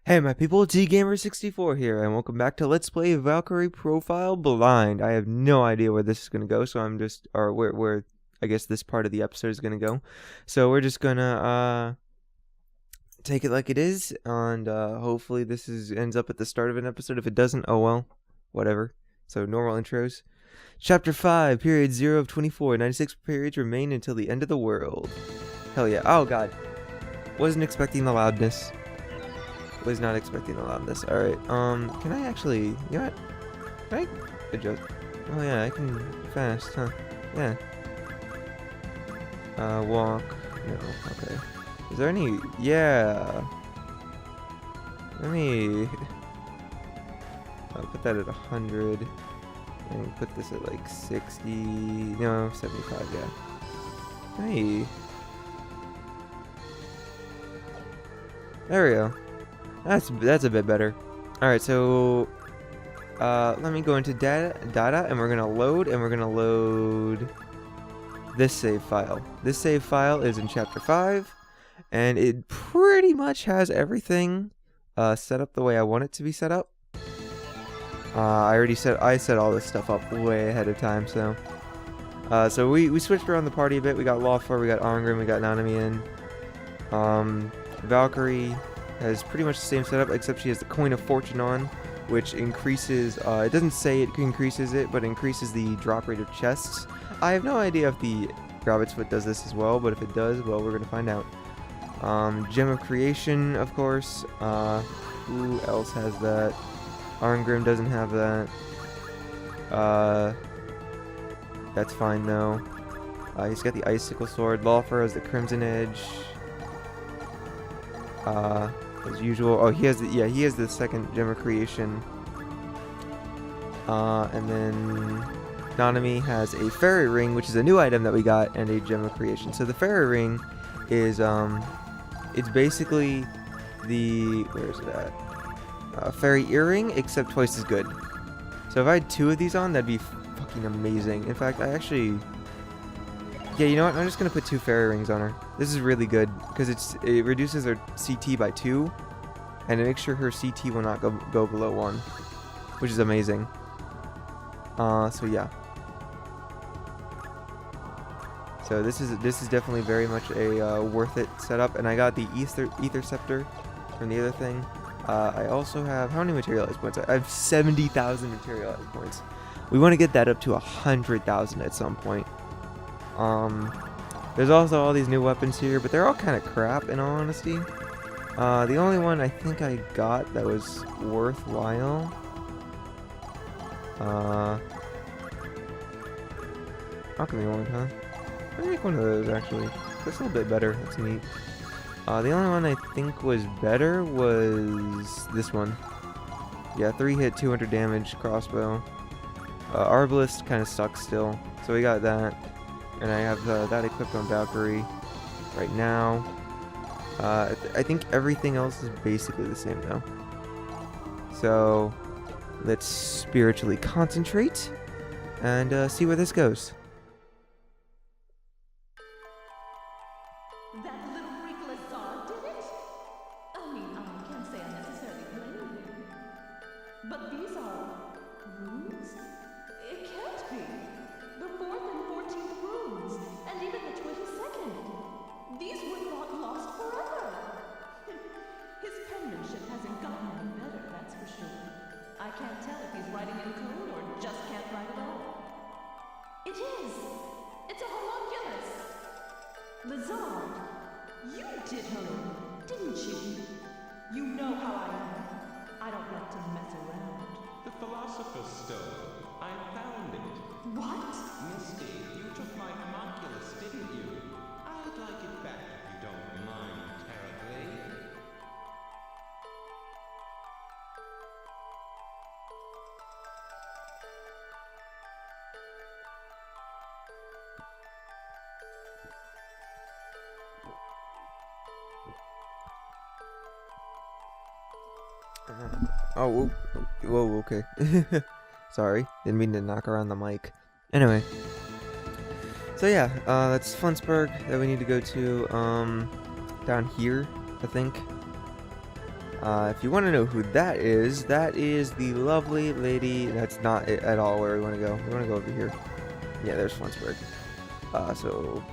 Hey my people, TGamer64 here, and welcome back to Let's Play Valkyrie Profile Blind. I have no idea where this is gonna go, so I'm just, or where I guess this part of the episode is gonna go. So we're just gonna take it like it is, and hopefully this ends up at the start of an episode. If it doesn't, oh well, whatever. So normal intros. Chapter 5, period 0 of 24. 96 periods remain until the end of the world. Hell yeah! Oh god, wasn't expecting the loudness. Was not expecting the loudness. Alright, can I actually, you know what? Can I, good joke. Oh yeah, I can fast, huh? Yeah. Walk, no, okay. Is there any, yeah. Let me, I'll put that at 100. And put this at like 60, no, 75, yeah. Hey. There we go. That's a bit better. Alright, so let me go into data and we're gonna load this save file. This save file is in chapter 5 and it pretty much has everything set up the way I want it to be set up. I set all this stuff up way ahead of time, so so we switched around the party a bit. We got Lawfar, we got Ongrim, we got Nanami in. Valkyrie has pretty much the same setup, except she has the Coin of Fortune on, which increases, it doesn't say it increases it, but increases the drop rate of chests. I have no idea if the Rabbit's Foot does this as well, but if it does, well, we're going to find out. Gem of Creation, of course. Who else has that? Arngrim doesn't have that. That's fine, though. He's got the Icicle Sword. Lawfar has the Crimson Edge. As usual. Oh, he has the second Gem of Creation. And then Nanami has a Fairy Ring, which is a new item that we got, and a Gem of Creation. So the Fairy Ring is, it's basically the, where is it at? Fairy Earring, except twice as good. So if I had 2 of these on, that'd be fucking amazing. In fact, I actually, yeah, you know what? I'm just gonna put 2 fairy rings on her. This is really good because it reduces her CT by 2, and it makes sure her CT will not go below 1, which is amazing. So yeah. So this is definitely very much a worth it setup, and I got the Ether Scepter from the other thing. I also have, how many materialized points? I have 70,000 materialized points. We want to get that up to 100,000 at some point. There's also all these new weapons here, but they're all kind of crap in all honesty. The only one I think I got that was worthwhile, alchemy one, huh? Let me make one of those actually. That's a little bit better. That's neat. The only one I think was better was this one. Yeah, 3 hit, 200 damage crossbow. Arbalist kind of sucks still, so we got that. And I have that equipped on Valkyrie right now. I think everything else is basically the same now. So let's spiritually concentrate and see where this goes. That little freak Lazard did it? I mean, I can't say I necessarily blame him. But these are runes? It can't be. The 4th and 14th runes, and even the 22nd. These were not lost forever. His penmanship hasn't gotten any better, that's for sure. I can't tell if he's writing in code or just can't write at all. It is! It's a homunculus! Lazard, you did her in, didn't you? You know how I am. I don't like to mess around. The Philosopher's Stone. I found it. What? Misty, you took my homunculus, didn't you? I'd like it back if you don't mind terribly. Oh, whoa, okay. Sorry, didn't mean to knock around the mic. Anyway, so yeah, that's Flensburg that we need to go to, down here, I think. If you want to know who that is the lovely lady. That's not it at all where we want to go. We want to go over here. Yeah, there's Flunsburg. So...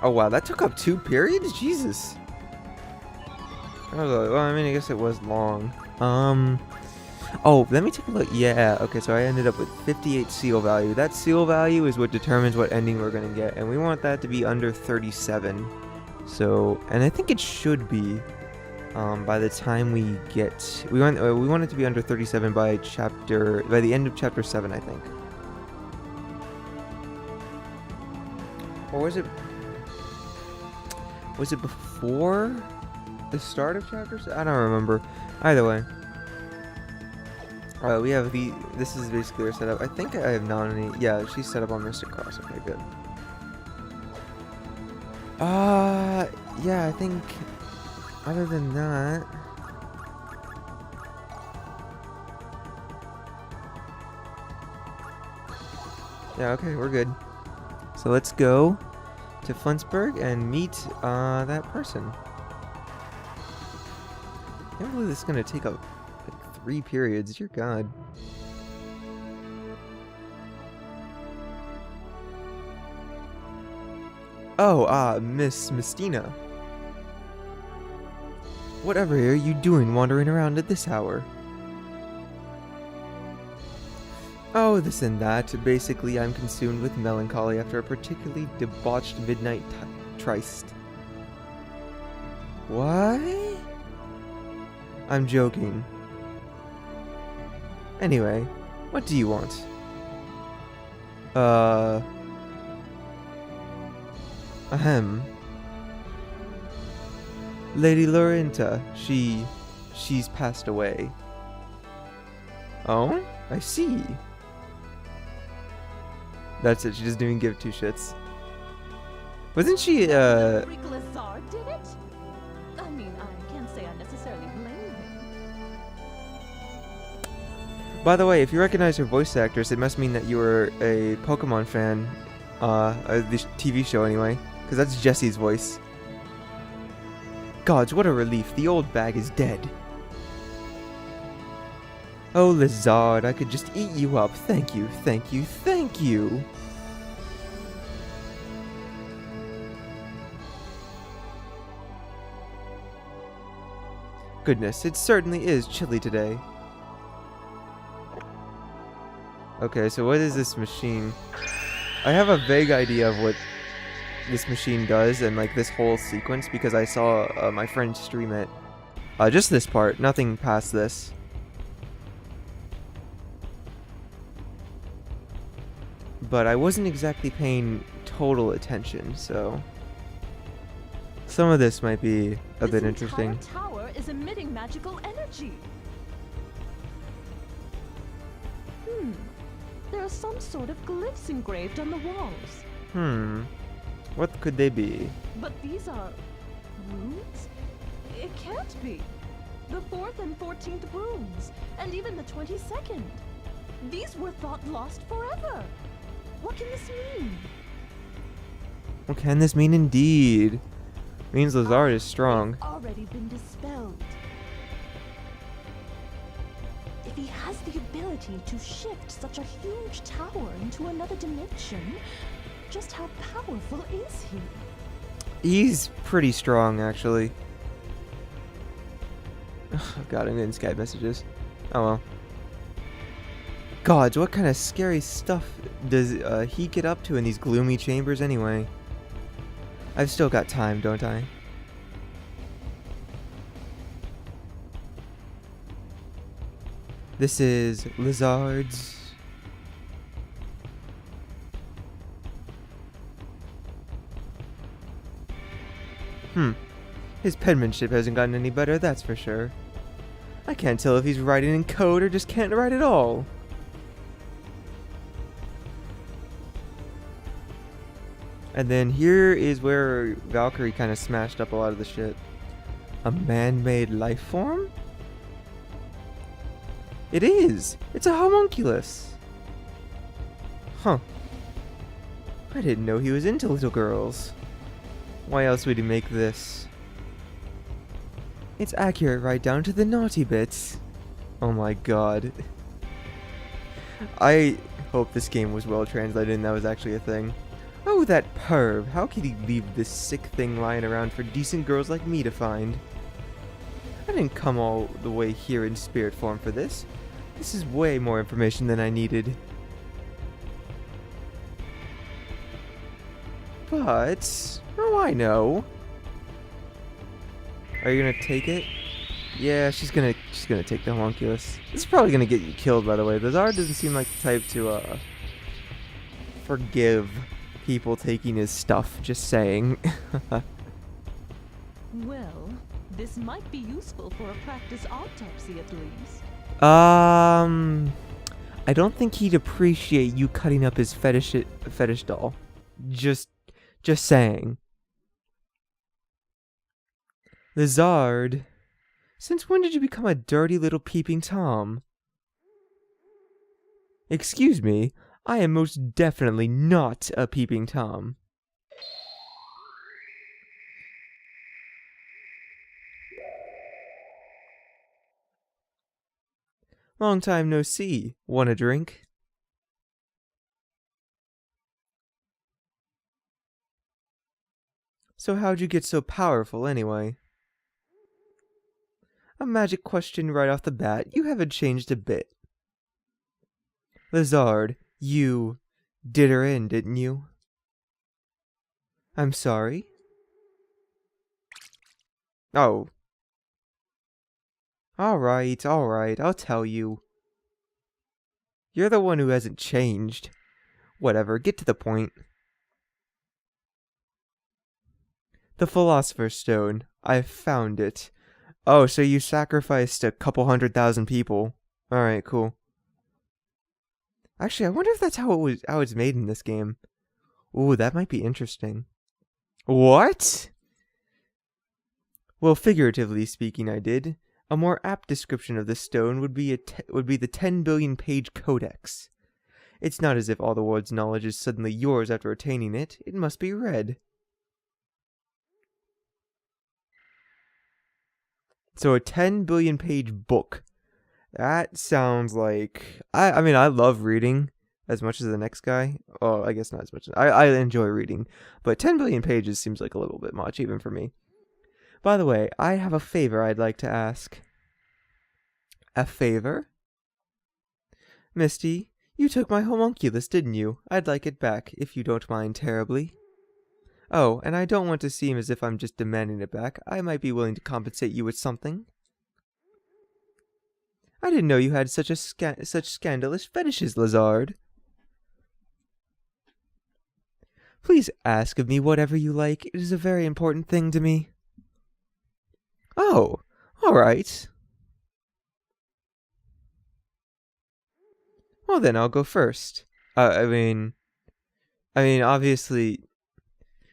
Oh, wow, that took up 2 periods? Jesus. Well, I mean, I guess it was long. Oh, let me take a look. Yeah, okay, so I ended up with 58 seal value. That seal value is what determines what ending we're going to get, and we want that to be under 37. So, and I think it should be by the time we get... We want it to be under 37 by the end of chapter 7, I think. Or was it... Was it before the start of chapter 7? I don't remember. Either way. We have the... This is basically our setup. I think I have nominated... Yeah, she's set up on Mystic Cross. Okay, good. Yeah, I think... Other than that... Yeah, okay, we're good. So let's go to Flunsburg and meet that person. I can't believe this is gonna take up like 3 periods. Dear God. Oh, Miss Mistina. Whatever are you doing wandering around at this hour? Oh, this and that. Basically, I'm consumed with melancholy after a particularly debauched midnight tryst. What? I'm joking. Anyway, what do you want? Ahem. Lady Lorinta, she's passed away. Oh? I see. That's it, she doesn't even give 2 shits. Wasn't she, Rick Lazard did it? I mean, I can't say I necessarily blame him. By the way, if you recognize her voice actress, it must mean that you were a Pokemon fan. The TV show anyway. Because that's Jessie's voice. Gods, what a relief. The old bag is dead. Oh, Lazard, I could just eat you up. Thank you, thank you, thank you. Goodness, it certainly is chilly today. Okay, so what is this machine? I have a vague idea of what this machine does and like this whole sequence because I saw my friend stream it. Just this part, nothing past this. But I wasn't exactly paying total attention, so some of this might be a bit interesting. This entire tower is emitting magical energy. There are some sort of glyphs engraved on the walls. What could they be? But these are runes? It can't be. The 4th and 14th runes, and even the 22nd. These were thought lost forever. What can this mean? What can this mean indeed? Means Lazard is strong. They've already been dispelled. If he has the ability to shift such a huge tower into another dimension, just how powerful is he? He's pretty strong, actually. Oh, God, I'm getting Skype messages. Oh well. Gods, what kind of scary stuff does he get up to in these gloomy chambers anyway? I've still got time, don't I? This is Lazard's... His penmanship hasn't gotten any better, that's for sure. I can't tell if he's writing in code or just can't write at all. And then here is where Valkyrie kind of smashed up a lot of the shit. A man-made life form? It is! It's a homunculus! Huh. I didn't know he was into little girls. Why else would he make this? It's accurate right down to the naughty bits. Oh my god. I hope this game was well translated and that was actually a thing. Oh, that perv. How could he leave this sick thing lying around for decent girls like me to find? I didn't come all the way here in spirit form for this. This is way more information than I needed. But... oh, I know. Are you gonna take it? Yeah, she's gonna take the homunculus. This is probably gonna get you killed, by the way. The Zard doesn't seem like the type to forgive people taking his stuff. Just saying. Well, this might be useful for a practice autopsy at least. I don't think he'd appreciate you cutting up his fetish doll. Just saying. The Zard. Since when did you become a dirty little peeping Tom? Excuse me, I am most definitely not a peeping Tom. Long time no see. Want a drink? So how'd you get so powerful anyway? A magic question right off the bat. You haven't changed a bit. Lizard, you did her in, didn't you? I'm sorry? Oh. Alright, I'll tell you. You're the one who hasn't changed. Whatever, get to the point. The Philosopher's Stone. I've found it. Oh, so you sacrificed a couple 100,000 people. Alright, cool. Actually, I wonder if that's how it's made in this game. Ooh, that might be interesting. What? Well, figuratively speaking, I did. A more apt description of this stone would be the 10 billion page codex. It's not as if all the world's knowledge is suddenly yours after attaining it. It must be read. So a 10 billion page book. That sounds like... I mean, I love reading as much as the next guy. Oh, I guess not as much. I enjoy reading. But 10 billion pages seems like a little bit much, even for me. By the way, I have a favor I'd like to ask. A favor? Misty, you took my homunculus, didn't you? I'd like it back, if you don't mind terribly. Oh, and I don't want to seem as if I'm just demanding it back. I might be willing to compensate you with something. I didn't know you had such scandalous fetishes, Lazard. Please ask of me whatever you like. It is a very important thing to me. Oh, all right. Well, then I'll go first. I mean, obviously.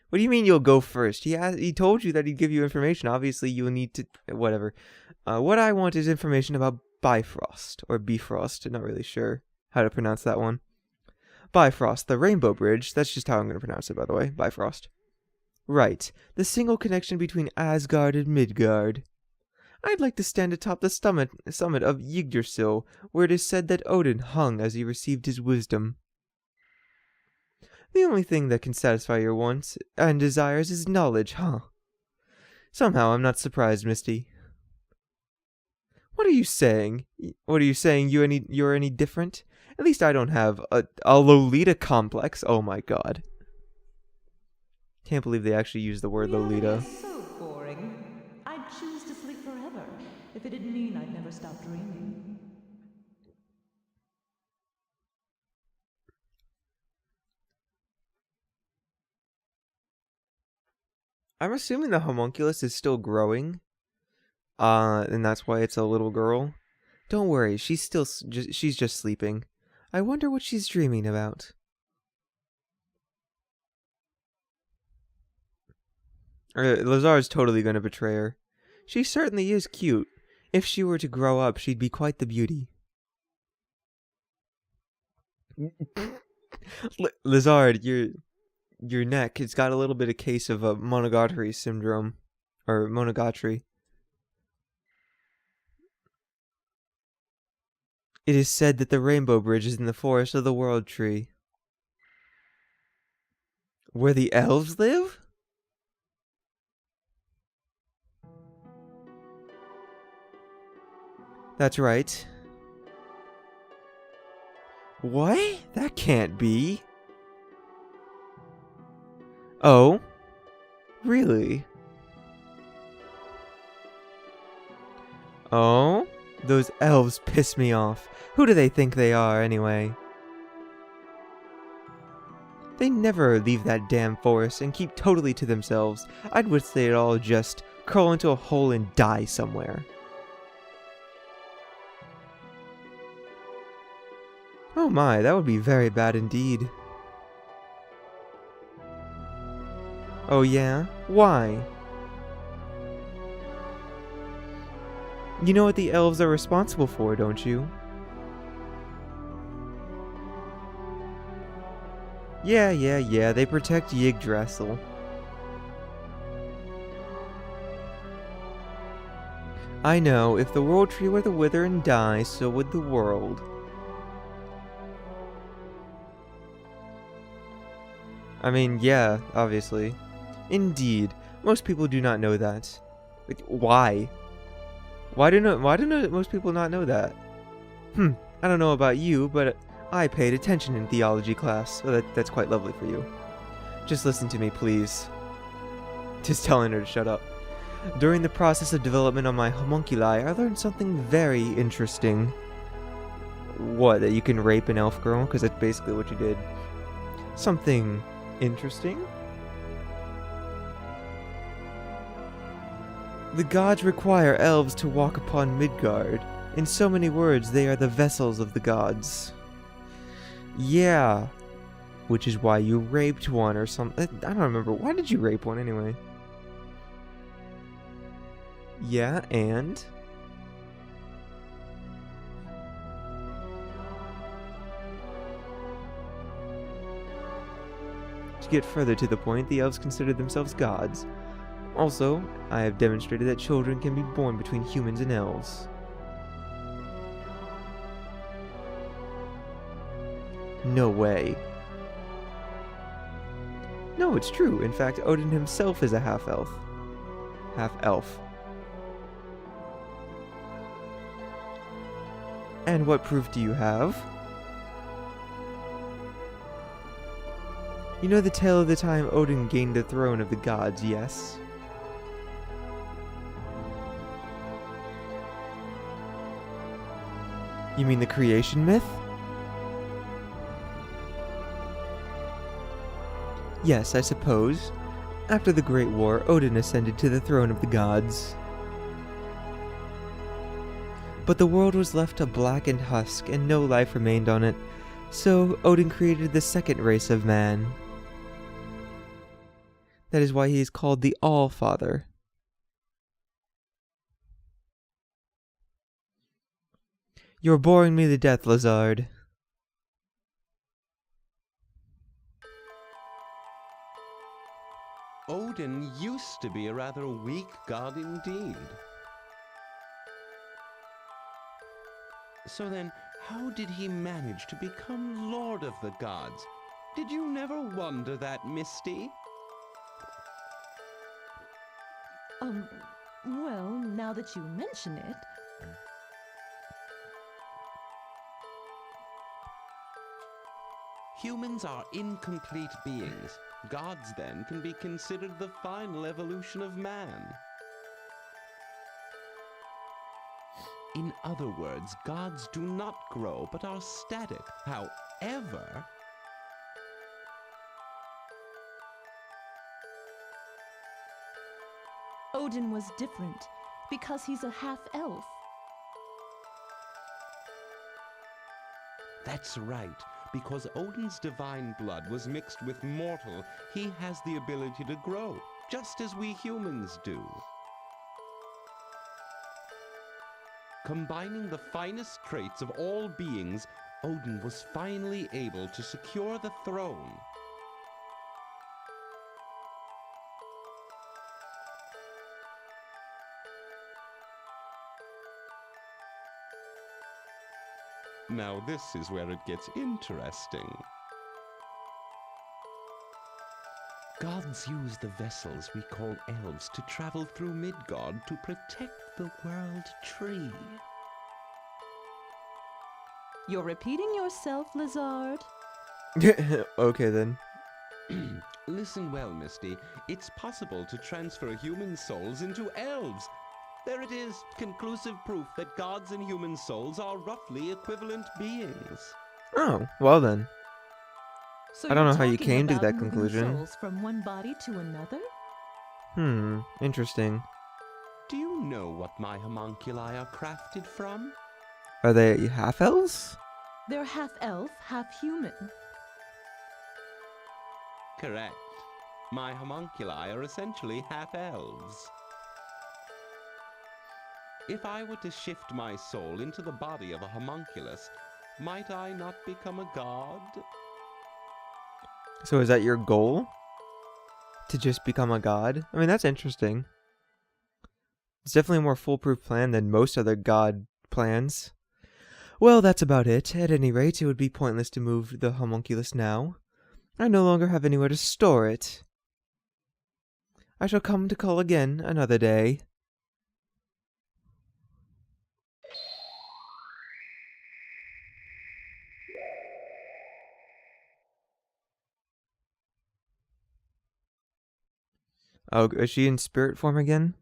What do you mean you'll go first? He told you that he'd give you information. Obviously, you'll need to whatever. What I want is information about Bifrost or Bifrost. Not really sure how to pronounce that one. Bifrost, the Rainbow Bridge. That's just how I'm going to pronounce it, by the way. Bifrost. Right. The single connection between Asgard and Midgard. I'd like to stand atop the summit of Yggdrasil, where it is said that Odin hung as he received his wisdom. The only thing that can satisfy your wants and desires is knowledge, huh? Somehow I'm not surprised, Misty. What are you saying? What are you saying? You're any different? At least I don't have a Lolita complex. Oh my god. Can't believe they actually used the word Lolita. Reality is so boring. I'd choose to sleep forever if it didn't mean I'd never stop dreaming. I'm assuming the homunculus is still growing. And that's why it's a little girl. Don't worry, she's just sleeping. I wonder what she's dreaming about. Lazar's totally gonna betray her. She certainly is cute. If she were to grow up, she'd be quite the beauty. Lazard, your neck, it's got a little bit of case of a Monogatari syndrome. Or Monogatari. It is said that the Rainbow Bridge is in the forest of the World Tree. Where the elves live? That's right. What? That can't be. Oh? Really? Oh? Those elves piss me off. Who do they think they are, anyway? They never leave that damn forest and keep totally to themselves. I'd wish they'd all just curl into a hole and die somewhere. Oh my, that would be very bad indeed. Oh yeah? Why? You know what the elves are responsible for, don't you? Yeah, they protect Yggdrasil. I know, if the World Tree were to wither and die, so would the world. I mean, yeah, obviously. Indeed, most people do not know that. But why? Why do most people not know that? I don't know about you, but I paid attention in theology class, so that's quite lovely for you. Just listen to me, please. Just telling her to shut up. During the process of development on my homunculi, I learned something very interesting. What, that you can rape an elf girl? Because that's basically what you did. Something interesting? The gods require elves to walk upon Midgard. In so many words, they are the vessels of the gods. Yeah. Which is why you raped one or something. I don't remember. Why did you rape one anyway? Yeah, and? To get further to the point, the elves consider themselves gods. Also, I have demonstrated that children can be born between humans and elves. No way. No, it's true. In fact, Odin himself is a half-elf. Half-elf. And what proof do you have? You know the tale of the time Odin gained the throne of the gods, yes? You mean the creation myth? Yes, I suppose. After the Great War, Odin ascended to the throne of the gods. But the world was left a blackened husk, and no life remained on it, so Odin created the second race of man. That is why he is called the All-Father. You're boring me to death, Lazard. Odin used to be a rather weak god indeed. So then, how did he manage to become Lord of the Gods? Did you never wonder that, Misty? Well, now that you mention it, Humans are incomplete beings. Gods, then, can be considered the final evolution of man. In other words, gods do not grow, but are static. However, Odin was different because he's a half-elf. that's right. Because Odin's divine blood was mixed with mortal, he has the ability to grow, just as we humans do. Combining the finest traits of all beings, Odin was finally able to secure the throne. Now this is where it gets interesting. Gods use the vessels we call elves to travel through Midgard to protect the World Tree. You're repeating yourself, Lizard. Okay then. Listen well, Misty. It's possible to transfer human souls into elves. There it is, conclusive proof that gods and human souls are roughly equivalent beings. Oh, well then. So I don't you're know how you talking came to about that moving conclusion. souls from one body to another? Interesting. Do you know what my homunculi are crafted from? Are they half-elves? They're half elf, half human. Correct. My homunculi are essentially half-elves. If I were to shift my soul into the body of a homunculus, might I not become a god? So is that your goal? To just become a god? I mean, that's interesting. It's definitely a more foolproof plan than most other god plans. Well, that's about it. At any rate, it would be pointless to move the homunculus now. I no longer have anywhere to store it. I shall come to call again another day. Oh, is she in spirit form again?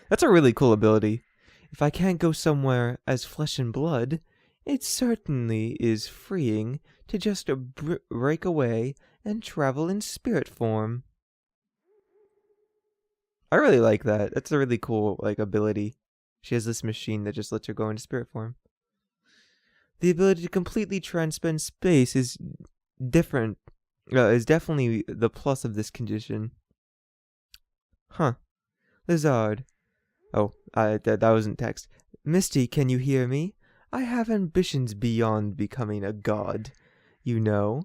That's a really cool ability. If I can't go somewhere as flesh and blood, it certainly is freeing to just break away and travel in spirit form. I really like that. That's a really cool ability. She has this machine that just lets her go into spirit form. The ability to completely transcend space is different. Is definitely the plus of this condition. Huh. Lizard. Oh, that wasn't text. Misty, can you hear me? I have ambitions beyond becoming a god, you know.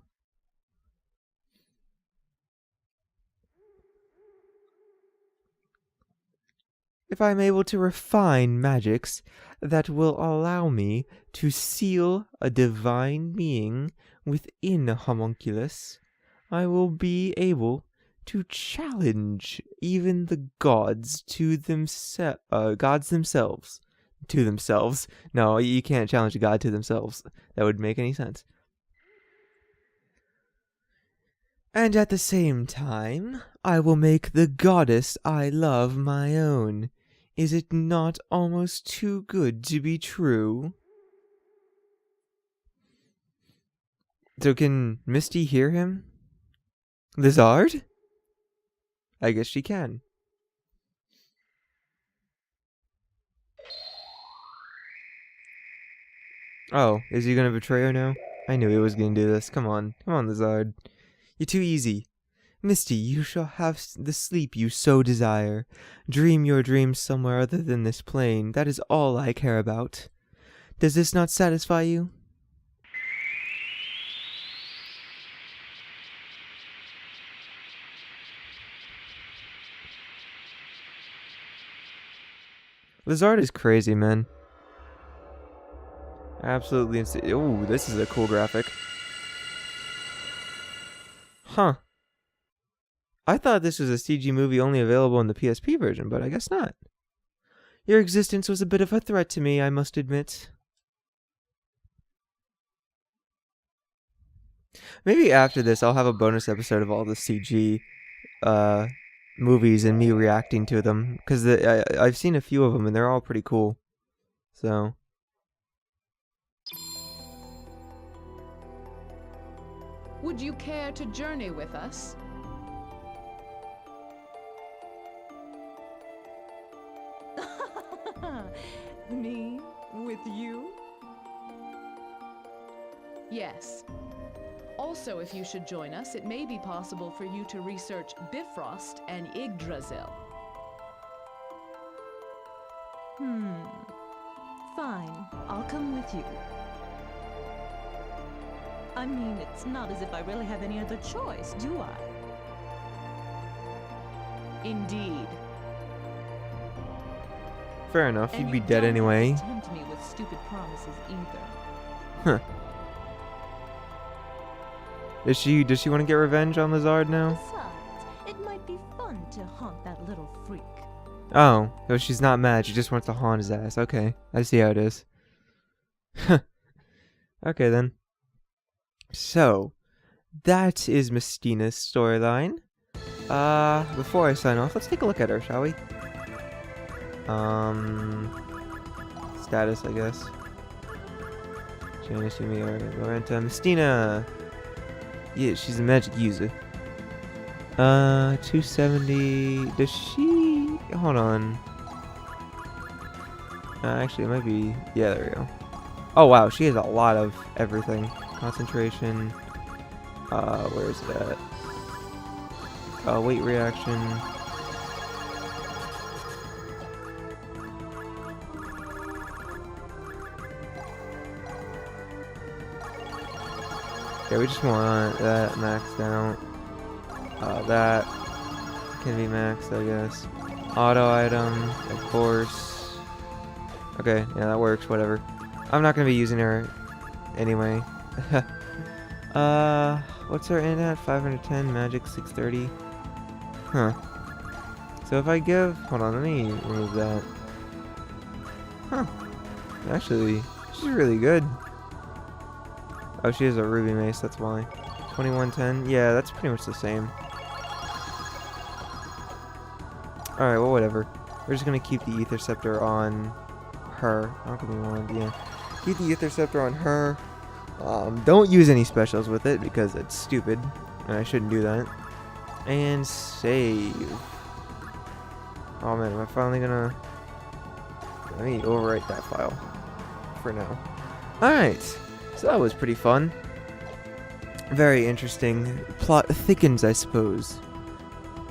If I'm able to refine magics that will allow me to seal a divine being within a homunculus, I will be able to challenge even the gods to gods themselves. To themselves. No, you can't challenge a god to themselves. That would make any sense. And at the same time, I will make the goddess I love my own. Is it not almost too good to be true? So can Misty hear him? Lizard? I guess she can. Oh, is he gonna betray her now? I knew he was gonna do this. Come on, Lizard. You're too easy. Misty, you shall have the sleep you so desire. Dream your dreams somewhere other than this plane. That is all I care about. Does this not satisfy you? Lizard is crazy, man. Absolutely insane. Ooh, this is a cool graphic. Huh. I thought this was a CG movie only available in the PSP version, but I guess not. Your existence was a bit of a threat to me, I must admit. Maybe after this, I'll have a bonus episode of all the CG movies and me reacting to them, because I've seen a few of them and they're all pretty cool. So... Would you care to journey with us? Me? With you? Yes. Also, if you should join us, it may be possible for you to research Bifrost and Yggdrasil. Fine. I'll come with you. I mean, it's not as if I really have any other choice, do I? Indeed. Fair enough, And you'd be you dead don't anyway. have to tempt me with stupid promises either. Huh. Does she want to get revenge on the Zard now? Besides, it might be fun to haunt that little freak. Oh, so she's not mad. She just wants to haunt his ass. Okay, I see how it is. Okay then. So, that is Mistina's storyline. Before I sign off, let's take a look at her, shall we? Status, I guess. Janice, Yumi, Lorenta, Mistina. Yeah, she's a magic user. 270. Does she? Hold on. Actually, it might be. Yeah, there we go. Oh wow, she has a lot of everything. Concentration. Where is it at? Weight reaction. Yeah, we just want that maxed out. That can be maxed, I guess. Auto item, of course. Okay, yeah, that works, whatever. I'm not gonna be using her anyway. What's her in at? 510, magic 630. Huh. So if I give, hold on, let me remove that. Huh. Actually, she's really good. Oh, she has a ruby mace, that's why. 2110, yeah, that's pretty much the same. Alright, well, whatever. We're just gonna keep the Ether Scepter on her. Not gonna be one, yeah. Keep the Ether Scepter on her. Don't use any specials with it because it's stupid. And I shouldn't do that. And save. Oh man, am I finally gonna... Let me overwrite that file. For now. Alright. So that was pretty fun. Very interesting. Plot thickens, I suppose.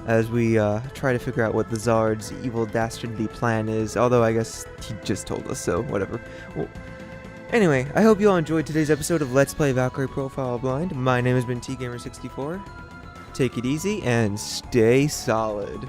As we try to figure out what the Zard's evil dastardly plan is. Although I guess he just told us, so whatever. Well, anyway, I hope you all enjoyed today's episode of Let's Play Valkyrie Profile Blind. My name has been TGamer64. Take it easy and stay solid.